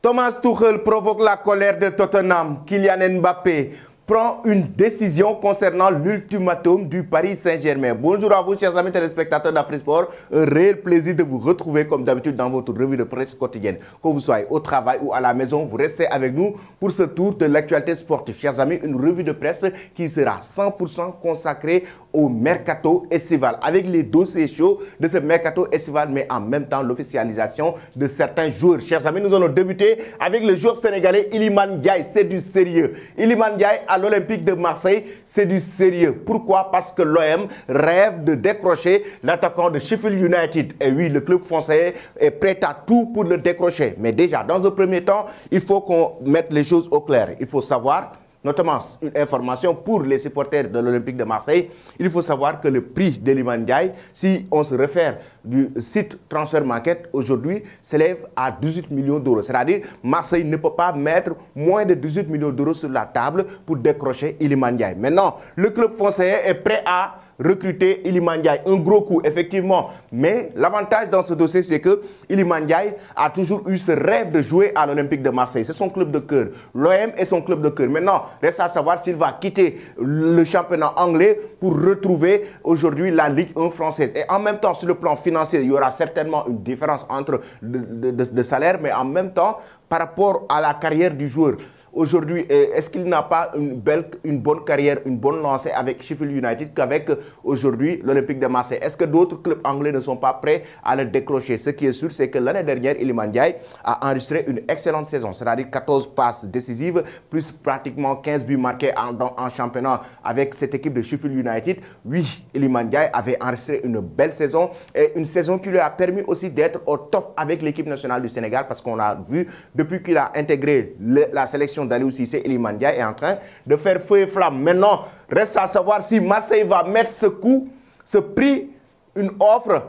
Thomas Tuchel provoque la colère de Tottenham. Kylian Mbappé prend une décision concernant l'ultimatum du Paris Saint-Germain. Bonjour à vous, chers amis téléspectateurs d'Afrisport. Un réel plaisir de vous retrouver comme d'habitude dans votre revue de presse quotidienne. Que vous soyez au travail ou à la maison, vous restez avec nous pour ce tour de l'actualité sportive. Chers amis, une revue de presse qui sera 100% consacrée au mercato estival, avec les dossiers chauds de ce mercato estival, mais en même temps l'officialisation de certains joueurs. Chers amis, nous allons débuter avec le joueur sénégalais Iliman Ndiaye. C'est du sérieux. Iliman Ndiaye à l'Olympique de Marseille, c'est du sérieux. Pourquoi? Parce que l'OM rêve de décrocher l'attaquant de Sheffield United. Et oui, le club français est prêt à tout pour le décrocher. Mais déjà, dans un premier temps, il faut qu'on mette les choses au clair. Il faut savoir, notamment une information pour les supporters de l'Olympique de Marseille, il faut savoir que le prix d'Iliman Ndiaye, si on se réfère du site Transfer Market, aujourd'hui s'élève à 18 millions d'euros. C'est-à-dire Marseille ne peut pas mettre moins de 18 millions d'euros sur la table pour décrocher Iliman Ndiaye. Maintenant, le club français est prêt à recruter Iliman Ndiaye. Un gros coup, effectivement. Mais l'avantage dans ce dossier, c'est que Iliman Ndiaye a toujours eu ce rêve de jouer à l'Olympique de Marseille. C'est son club de cœur. L'OM est son club de cœur. Maintenant, reste à savoir s'il va quitter le championnat anglais pour retrouver aujourd'hui la Ligue 1 française. Et en même temps, sur le plan financier, il y aura certainement une différence entre de salaire, mais en même temps, par rapport à la carrière du joueur. Aujourd'hui, est-ce qu'il n'a pas une bonne carrière, une bonne lancée avec Sheffield United qu'avec aujourd'hui l'Olympique de Marseille? Est-ce que d'autres clubs anglais ne sont pas prêts à le décrocher? Ce qui est sûr, c'est que l'année dernière, Iliman Ndiaye a enregistré une excellente saison, c'est-à-dire 14 passes décisives, plus pratiquement 15 buts marqués en championnat avec cette équipe de Sheffield United. Oui, Iliman Ndiaye avait enregistré une belle saison et une saison qui lui a permis aussi d'être au top avec l'équipe nationale du Sénégal, parce qu'on a vu, depuis qu'il a intégré la sélection d'Aliou Cissé, Iliman Ndiaye est en train de faire feu et flamme. Maintenant, reste à savoir si Marseille va mettre ce coup, ce prix, une offre,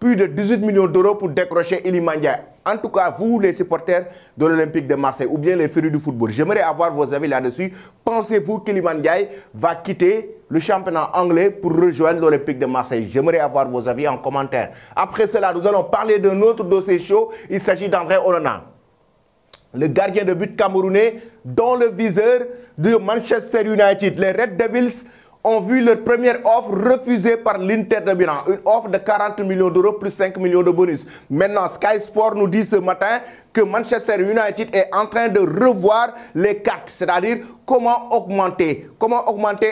plus de 18 millions d'euros pour décrocher Iliman Ndiaye. En tout cas, vous, les supporters de l'Olympique de Marseille ou bien les férus du football, j'aimerais avoir vos avis là-dessus. Pensez-vous qu'Iliman Ndiaye va quitter le championnat anglais pour rejoindre l'Olympique de Marseille? J'aimerais avoir vos avis en commentaire. Après cela, nous allons parler d'un autre dossier chaud. Il s'agit d'André Onana, le gardien de but camerounais, dont le viseur de Manchester United. Les Red Devils ont vu leur première offre refusée par l'Inter de Milan. Une offre de 40 millions d'euros plus 5 millions de bonus. Maintenant, Sky Sport nous dit ce matin que Manchester United est en train de revoir les cartes. C'est-à-dire comment augmenter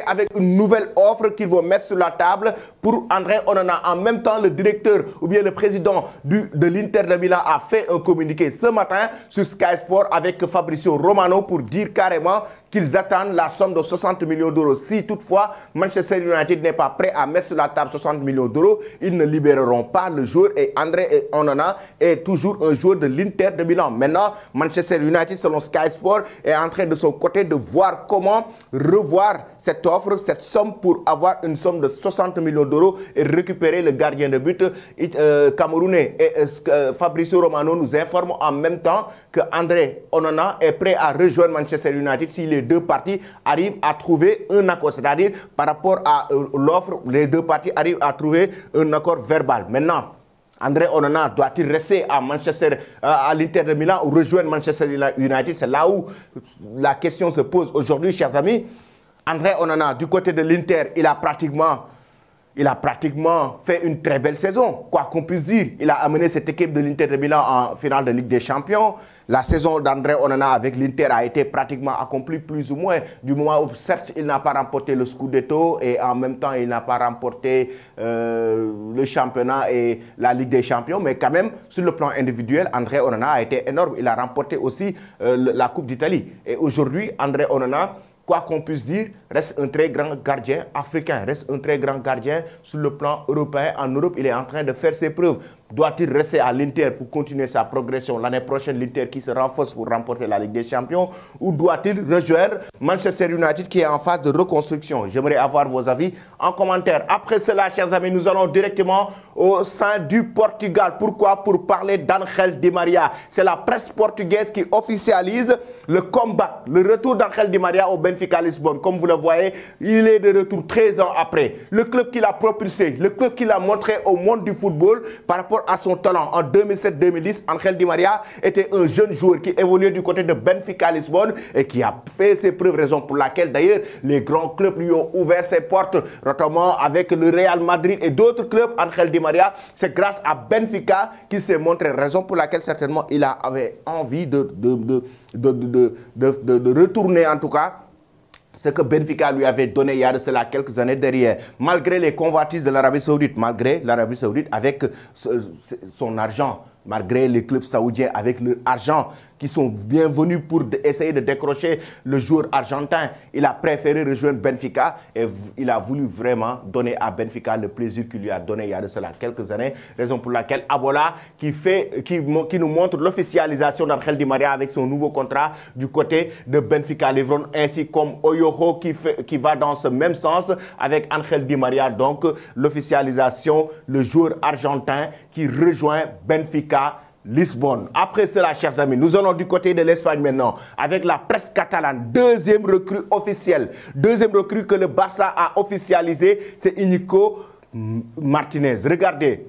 avec une nouvelle offre qu'ils vont mettre sur la table pour André Onana. En même temps, le directeur ou bien le président de l'Inter de Milan a fait un communiqué ce matin sur Sky Sport avec Fabrizio Romano pour dire carrément qu'ils attendent la somme de 60 millions d'euros. Si toutefois Manchester United n'est pas prêt à mettre sur la table 60 millions d'euros, ils ne libéreront pas le joueur et André Onana est toujours un joueur de l'Inter de Milan. Maintenant, Manchester United, selon Sky Sport, est en train de son côté de voir comment revoir cette offre, cette somme pour avoir une somme de 60 millions d'euros et récupérer le gardien de but camerounais. Et Fabrizio Romano nous informe en même temps que André Onana est prêt à rejoindre Manchester United si les deux parties arrivent à trouver un accord. C'est-à-dire, par rapport à l'offre, les deux parties arrivent à trouver un accord verbal. Maintenant, André Onana doit-il rester à l'Inter de Milan ou rejoindre Manchester United? C'est là où la question se pose aujourd'hui, chers amis. André Onana, du côté de l'Inter, il a pratiquement fait une très belle saison, quoi qu'on puisse dire. Il a amené cette équipe de l'Inter de Milan en finale de Ligue des Champions. La saison d'André Onana avec l'Inter a été pratiquement accomplie plus ou moins, du moment où certes il n'a pas remporté le Scudetto et en même temps il n'a pas remporté le championnat et la Ligue des Champions, mais quand même sur le plan individuel, André Onana a été énorme. Il a remporté aussi la Coupe d'Italie. Et aujourd'hui, André Onana, quoi qu'on puisse dire, reste un très grand gardien africain, reste un très grand gardien sur le plan européen. En Europe, il est en train de faire ses preuves. Doit-il rester à l'Inter pour continuer sa progression? L'année prochaine, l'Inter qui se renforce pour remporter la Ligue des Champions, ou doit-il rejoindre Manchester United qui est en phase de reconstruction? J'aimerais avoir vos avis en commentaire. Après cela, chers amis, nous allons directement au sein du Portugal. Pourquoi? Pour parler d'Angel Di Maria. C'est la presse portugaise qui officialise le comeback, le retour d'Angel Di Maria au Benfica Lisbonne. Comme vous le voyez, il est de retour 13 ans après. Le club qui l'a propulsé, le club qui l'a montré au monde du football par rapport rapport à son talent, en 2007-2010, Angel Di Maria était un jeune joueur qui évoluait du côté de Benfica Lisbonne et qui a fait ses preuves, raison pour laquelle d'ailleurs les grands clubs lui ont ouvert ses portes, notamment avec le Real Madrid et d'autres clubs. Angel Di Maria, c'est grâce à Benfica qu'il s'est montré, raison pour laquelle certainement il avait envie de retourner en tout cas ce que Benfica lui avait donné il y a de cela quelques années derrière. Malgré les convoitises de l'Arabie Saoudite, malgré l'Arabie Saoudite avec son argent, malgré les clubs saoudiens avec leur argent qui sont bienvenus pour essayer de décrocher le joueur argentin, il a préféré rejoindre Benfica et il a voulu vraiment donner à Benfica le plaisir qu'il lui a donné il y a de cela quelques années, raison pour laquelle Abola qui nous montre l'officialisation d'Angel Di Maria avec son nouveau contrat du côté de Benfica Lisbonne, ainsi comme Oyoho qui va dans ce même sens avec Angel Di Maria, donc l'officialisation, le joueur argentin qui rejoint Benfica Lisbonne. Après cela, chers amis, nous allons du côté de l'Espagne maintenant, avec la presse catalane, deuxième recrue officielle. Deuxième recrue que le Barça a officialisé, c'est Íñigo Martínez. Regardez,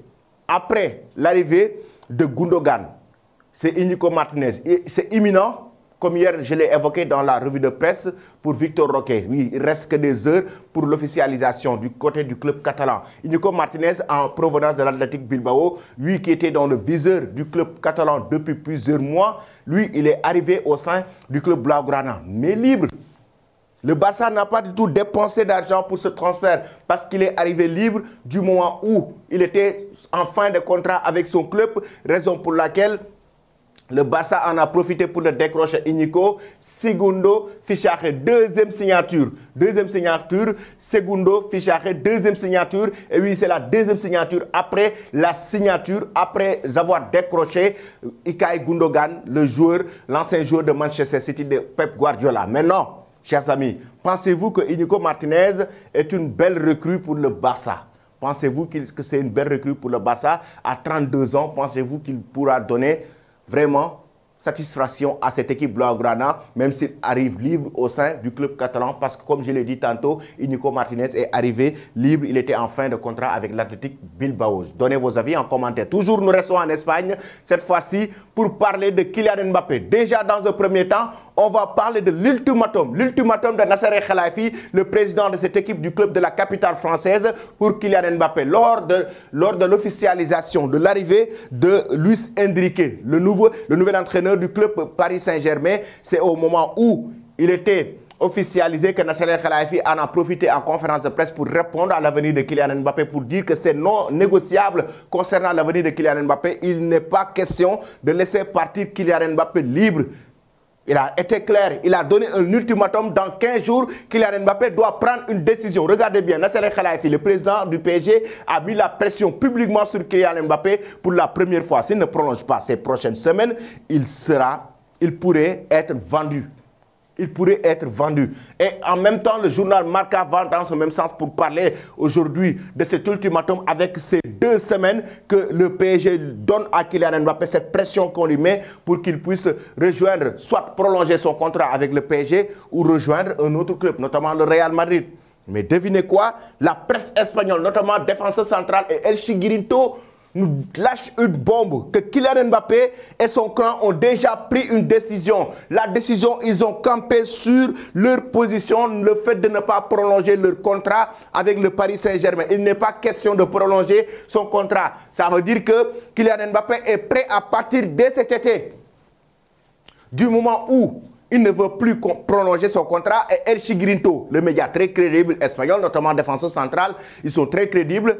après l'arrivée de Gundogan, c'est Íñigo Martínez. C'est imminent. Comme hier, je l'ai évoqué dans la revue de presse pour Victor Roque. Oui, il reste que des heures pour l'officialisation du côté du club catalan. Íñigo Martínez, en provenance de l'Athletic Bilbao, lui qui était dans le viseur du club catalan depuis plusieurs mois, lui, il est arrivé au sein du club Blaugrana, mais libre. Le Barça n'a pas du tout dépensé d'argent pour ce transfert parce qu'il est arrivé libre du moment où il était en fin de contrat avec son club, raison pour laquelle le Barça en a profité pour le décrocher. Íñigo, segundo fichaje, deuxième signature. Deuxième signature, segundo fichaje, deuxième signature. Et oui, c'est la deuxième signature après la signature, après avoir décroché Ilkay Gundogan, le joueur, l'ancien joueur de Manchester City de Pep Guardiola. Maintenant, chers amis, pensez-vous que Íñigo Martínez est une belle recrue pour le Barça? Pensez-vous que c'est une belle recrue pour le Barça? À 32 ans, pensez-vous qu'il pourra donner vraiment satisfaction à cette équipe blaugrana, même s'il arrive libre au sein du club catalan, parce que comme je l'ai dit tantôt, Íñigo Martínez est arrivé libre, il était en fin de contrat avec l'Athletic Bilbao. Donnez vos avis en commentaire. Toujours nous restons en Espagne, cette fois-ci pour parler de Kylian Mbappé. Déjà dans un premier temps, on va parler de l'ultimatum de Nasser El Khelaifi, le président de cette équipe du club de la capitale française, pour Kylian Mbappé, lors de l'officialisation de l'arrivée de Luis Enrique, le nouvel entraîneur du club Paris Saint-Germain. C'est au moment où il était officialisé que Nasser El Khelaifi en a profité en conférence de presse pour répondre à l'avenir de Kylian Mbappé, pour dire que c'est non négociable concernant l'avenir de Kylian Mbappé. Il n'est pas question de laisser partir Kylian Mbappé libre. Il a été clair, il a donné un ultimatum. Dans 15 jours, Kylian Mbappé doit prendre une décision. Regardez bien, Nasser El Khelaifi, le président du PSG, a mis la pression publiquement sur Kylian Mbappé pour la première fois. S'il ne prolonge pas ces prochaines semaines, il pourrait être vendu. Il pourrait être vendu. Et en même temps, le journal Marca va dans ce même sens pour parler aujourd'hui de cet ultimatum avec ces 2 semaines que le PSG donne à Kylian Mbappé, cette pression qu'on lui met pour qu'il puisse rejoindre, soit prolonger son contrat avec le PSG ou rejoindre un autre club, notamment le Real Madrid. Mais devinez quoi? La presse espagnole, notamment défenseur central et El Chiguirinto, nous lâche une bombe que Kylian Mbappé et son clan ont déjà pris une décision. La décision, ils ont campé sur leur position, le fait de ne pas prolonger leur contrat avec le Paris Saint-Germain. Il n'est pas question de prolonger son contrat. Ça veut dire que Kylian Mbappé est prêt à partir dès cet été. Du moment où il ne veut plus prolonger son contrat, et El Chiguirinto, le média très crédible espagnol, notamment défenseur central, ils sont très crédibles,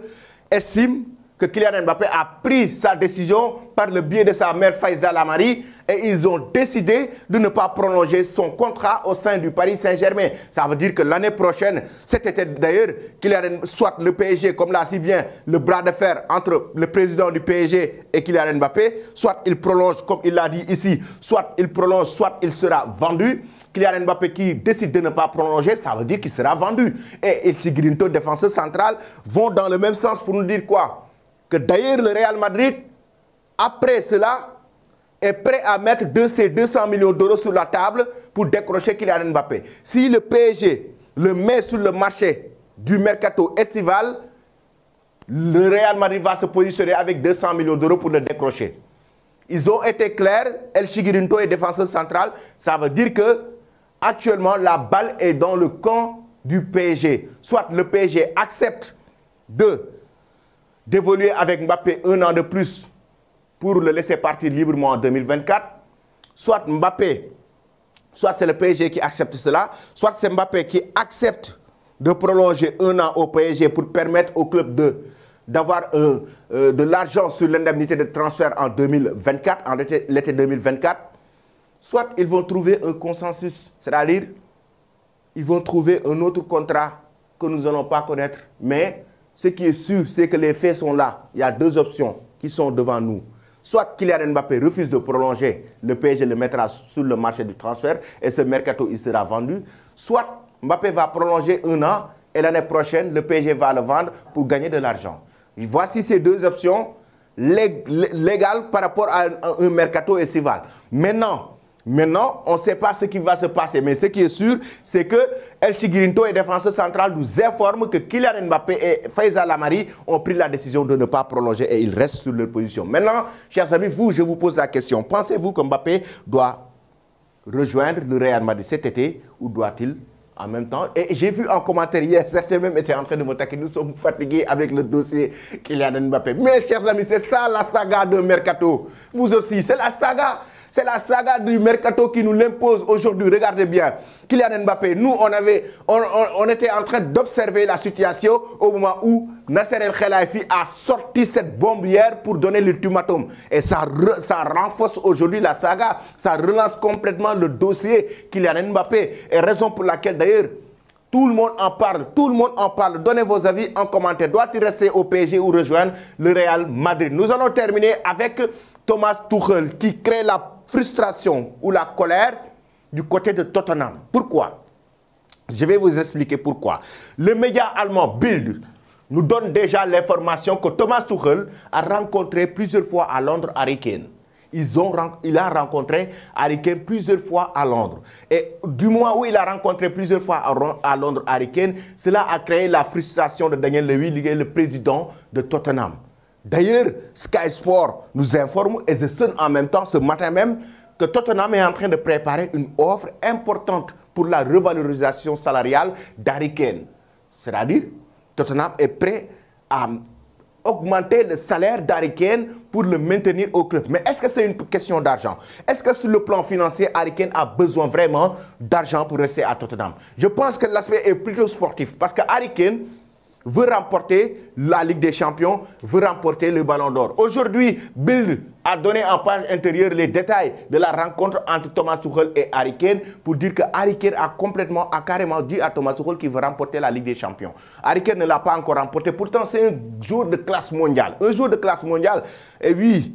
estiment que Kylian Mbappé a pris sa décision par le biais de sa mère Faiza Lamari et ils ont décidé de ne pas prolonger son contrat au sein du Paris Saint-Germain. Ça veut dire que l'année prochaine, cet été d'ailleurs, soit le PSG, comme l'a si bien le bras de fer entre le président du PSG et Kylian Mbappé, soit il prolonge comme il l'a dit ici, soit il prolonge, soit il sera vendu. Kylian Mbappé qui décide de ne pas prolonger, ça veut dire qu'il sera vendu. Et El Chiguirinto, défenseur central, vont dans le même sens pour nous dire quoi? Que d'ailleurs le Real Madrid, après cela, est prêt à mettre ces 200 millions d'euros sur la table pour décrocher Kylian Mbappé. Si le PSG le met sur le marché du mercato estival, le Real Madrid va se positionner avec 200 millions d'euros pour le décrocher. Ils ont été clairs, El Chiguirinto est défenseur central. Ça veut dire que actuellement la balle est dans le camp du PSG. Soit le PSG accepte d'évoluer avec Mbappé 1 an de plus pour le laisser partir librement en 2024. Soit c'est le PSG qui accepte cela, soit c'est Mbappé qui accepte de prolonger 1 an au PSG pour permettre au club d'avoir de l'argent sur l'indemnité de transfert en 2024, en l'été 2024. Soit ils vont trouver un consensus, c'est-à-dire ils vont trouver un autre contrat que nous n'allons pas connaître. Mais ce qui est sûr, c'est que les faits sont là. Il y a deux options qui sont devant nous. Soit Kylian Mbappé refuse de prolonger, le PSG le mettra sur le marché du transfert et ce mercato il sera vendu. Soit Mbappé va prolonger 1 an et l'année prochaine, le PSG va le vendre pour gagner de l'argent. Voici ces deux options légales par rapport à un mercato estival. Maintenant, on ne sait pas ce qui va se passer. Mais ce qui est sûr, c'est que El Chiguirinto et défenseur central nous informent que Kylian Mbappé et Faisal Amari ont pris la décision de ne pas prolonger et ils restent sur leur position. Maintenant, chers amis, je vous pose la question. Pensez-vous que Mbappé doit rejoindre le Real Madrid cet été ou doit-il en même temps? Et j'ai vu en commentaire hier, certains même étaient en train de me taquiner, nous sommes fatigués avec le dossier Kylian Mbappé. Mais chers amis, c'est ça la saga de mercato. Vous aussi, c'est la saga. C'est la saga du mercato qui nous l'impose aujourd'hui. Regardez bien, Kylian Mbappé, nous, on était en train d'observer la situation au moment où Nasser El Khelaifi a sorti cette bombe hier pour donner l'ultimatum. Et ça renforce aujourd'hui la saga. Ça relance complètement le dossier Kylian Mbappé. Et raison pour laquelle, d'ailleurs, tout le monde en parle. Tout le monde en parle. Donnez vos avis en commentaire. Doit-il rester au PSG ou rejoindre le Real Madrid? Nous allons terminer avec Thomas Tuchel qui crée la frustration ou la colère du côté de Tottenham. Pourquoi? Je vais vous expliquer pourquoi. Le média allemand Bild nous donne déjà l'information que Thomas Tuchel a rencontré plusieurs fois à Londres Harry Kane. Il a rencontré Harry Kane plusieurs fois à Londres. Et du moment où il a rencontré plusieurs fois à Londres Harry Kane, cela a créé la frustration de Daniel Levy, le président de Tottenham. D'ailleurs, Sky Sport nous informe, et The Sun en même temps, ce matin même, que Tottenham est en train de préparer une offre importante pour la revalorisation salariale d'Harry Kane. C'est-à-dire, Tottenham est prêt à augmenter le salaire d'Harry Kane pour le maintenir au club. Mais est-ce que c'est une question d'argent? Est-ce que sur le plan financier, Harry Kane a besoin vraiment d'argent pour rester à Tottenham? Je pense que l'aspect est plutôt sportif, parce que Harry Kane veut remporter la Ligue des Champions, veut remporter le Ballon d'Or. Aujourd'hui, Bill a donné en page intérieure les détails de la rencontre entre Thomas Tuchel et Harry Kane pour dire que Harry Kane a carrément dit à Thomas Tuchel qu'il veut remporter la Ligue des Champions. Harry Kane ne l'a pas encore remporté. Pourtant, c'est un joueur de classe mondiale. Un joueur de classe mondiale, et oui,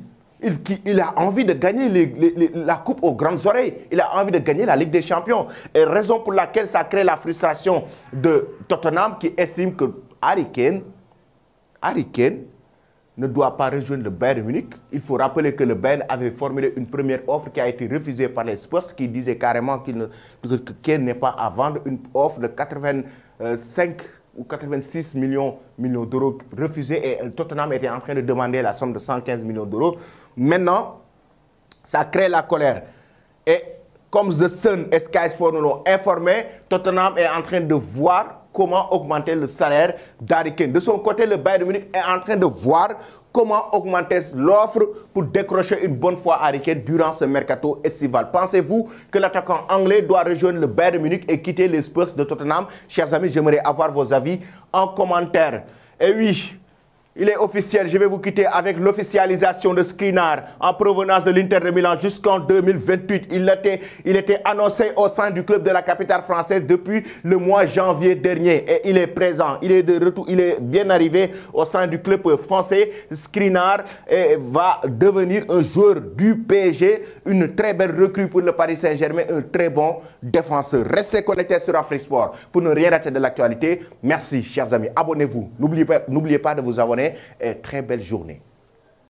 il a envie de gagner la coupe aux grandes oreilles. Il a envie de gagner la Ligue des Champions. Et raison pour laquelle ça crée la frustration de Tottenham qui estime que Harry Kane ne doit pas rejoindre le Bayern Munich. Il faut rappeler que le Bayern avait formulé une première offre qui a été refusée par les Spurs qui disait carrément que Kane n'est pas à vendre, une offre de 85 ou 86 millions d'euros refusée et Tottenham était en train de demander la somme de 115 millions d'euros. Maintenant, ça crée la colère. Et comme The Sun et Sky Sport nous l'ont informé, Tottenham est en train de voir comment augmenter le salaire d'Harry Kane. De son côté, le Bayern Munich est en train de voir comment augmenter l'offre pour décrocher une bonne fois Harry Kane durant ce mercato estival. Pensez-vous que l'attaquant anglais doit rejoindre le Bayern Munich et quitter les Spurs de Tottenham? Chers amis, j'aimerais avoir vos avis en commentaire. Et oui, il est officiel, je vais vous quitter avec l'officialisation de Skriniar en provenance de l'Inter de Milan jusqu'en 2028. Il était annoncé au sein du club de la capitale française depuis le mois janvier dernier. Et il est présent, il est de retour, il est bien arrivé au sein du club français. Skriniar va devenir un joueur du PSG, une très belle recrue pour le Paris Saint-Germain, un très bon défenseur. Restez connectés sur Afrique Sport pour ne rien rater de l'actualité. Merci chers amis, abonnez-vous. N'oubliez pas de vous abonner et très belle journée.